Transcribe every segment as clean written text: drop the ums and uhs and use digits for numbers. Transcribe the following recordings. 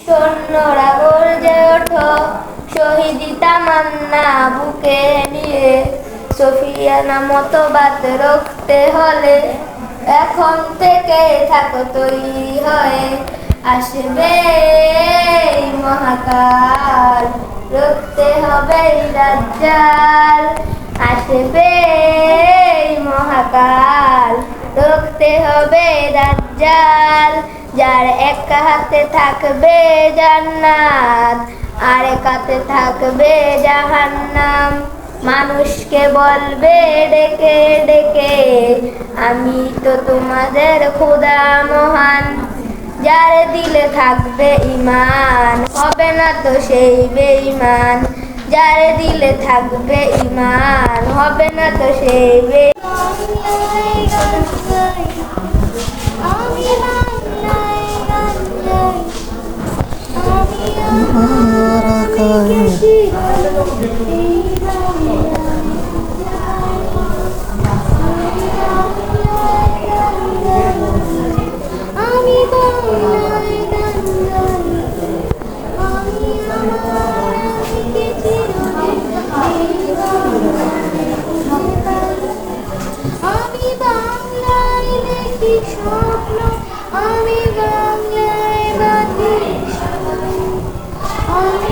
সৈন্যরা গর্জে ওঠো, শহীদি তামান্না বুকে নিয়ে, সফিয়ানা মতবাদ রক্ষতে হলে এখন থেকে থাকো তৈরি হয়ে। আসবে এই মহাকাল, রক্ষতে হবে দাজ্জাল। আসবে এই মহাকাল, রক্ষতে হবে দাজ্জাল। যার এক হাতে থাকবে জান্নাত, আরেক হাতে থাকবে জাহান্নাম। মানুষকে বলবে ডেকে ডেকে, আমি তো তোমাদের খোদা মহান। যার দিলে থাকবে ঈমান, হবে না তো সেই বেঈমান। যার দিলে থাকবে ঈমান, হবে না তো সেই স্বপ্ন, আমি বাংলায় বাঁধি আমি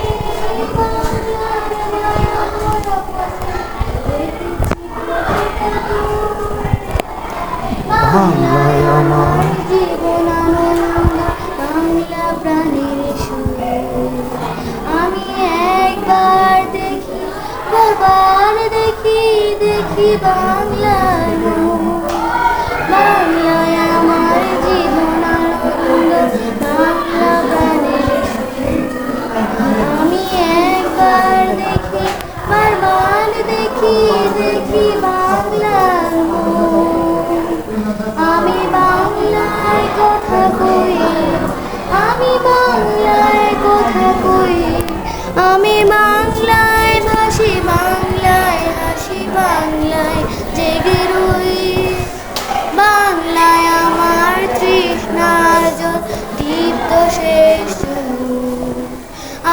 বাংলায় আমার জীবন আনন্দ, বাংলা প্রাণীর সুর। আমি একবার দেখি, বারবার দেখি, দেখি বাংলার বাংলায় আমার জীবন আনন্দ, বাংলা প্রাণীর আমি একবার দেখি, বারবার দেখি, দেখি বাংলার আমি বাংলায় কথা কই, আমি বাংলায় কথা কই, আমি বাংলায় ভাসি, বাংলায় হাসি, বাংলায় জেগে রই। বাংলায় আমার তৃষ্ণার জল, দীপ্ত শেষ সুর।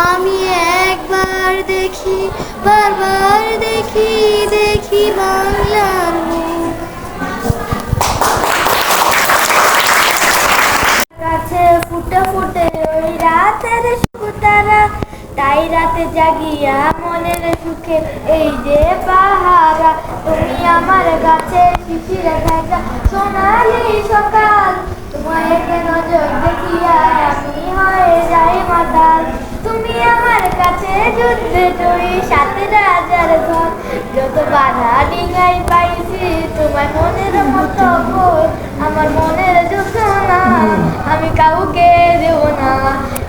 আমি একবার দেখি, বারবার দেখি, দেখি বাংলার কাছে ফুটে ফুটে ওই রাতের সুতারা, তাই রাতে জাগিয়া মনের সুখে এই যে পাহারা। তুমি আমার কাছে শিশিরে ভেজা সোনালি সকাল, তোমায় এক নজর দেখিয়া আমি হয়ে যাই মাতাল। তুমি আমার কাছে যুদ্ধে জয়ী, সাথে রাজার ঘর। যত বাধা ডিঙাই পাইছি, তোমার মনের মতো কই, আমার মনের যুদ্ধ না আমি কাউকে দেব না।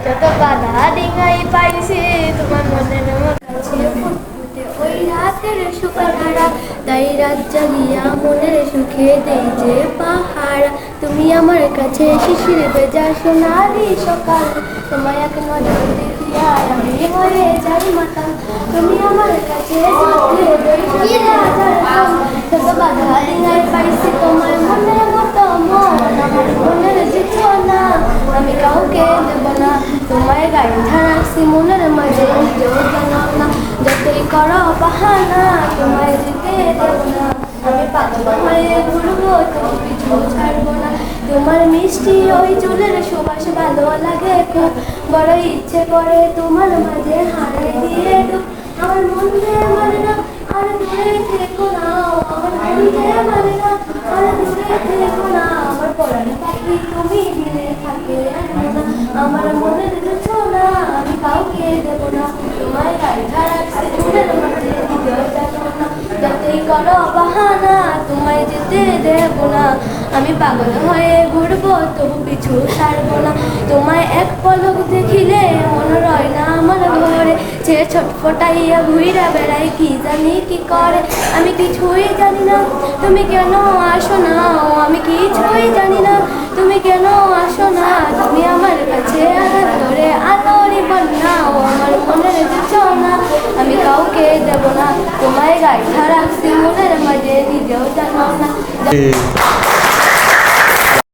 যত বাধা ডিঙাই পাইছি, তোমার মনের কাছে ফুটফুটে ওই রাতের সুপাহারা, তাই রাত জাগিয়া মনের সুখে দেই যে পাহারা। তুমি আমার কাছে শিশির ভেজা সোনালি সকাল, তোমায় এক নজর দেখিয়া আমি হয়ে যাই মাতাল। তুমি আমার কাছে যত বাধা ডিঙাই পাইছি, তোমার মনের মতো মন, আমার মনের যুদ্ধ না আমি কাউকে দেব না। তোমায় গাইধা রাখছি মনের মাঝে, নিজেও জানো না। যতই করো বাহানা, তোমায় যেতে দেব না। আমি পাগল হয়ে ঘুরবো, তবু পিছু ছাড়বো না। তোমার মিষ্টি ওই চুলের সুবাস ভালো লাগে খুব, বড় ইচ্ছে করে তোমার মাঝে হারিয়ে দিয়ে ডুব। আমার মনে মানে না আর দূরে থেকো না, আমার মনে মানে না আর দূরে থেকো না। আমার পরাণ পাখি তুমি দিলে থাকে না, আমার মনের যুদ্ধ না আমি কাউকে দেব না। তোমায় গাইধা রাখছি চুলের মাঝে, নিজেও জানো না। যতই করো বাহানা, তোমায় যেতে দেব না। আমি পাগল হয়ে ঘুরবো, তবু পিছু ছাড়বো না। তোমায় এক পলক দেখিলে মন রয় না আমার ঘরে, সে ছটফটাইয়া ঘুইরা বেড়াই কি জানি কি করে। আমি কিছুই জানি না তুমি কেন আসো না, আমি কিছুই জানি না তুমি কেন আসো না। তুমি আমার কাছে আদরে আদরি বন্যা, আমার মনের দিচ্ছ না আমি কাউকে দেব না। তোমায় গাইধা রাখছি মনের মাঝে, নিজেও জানো না।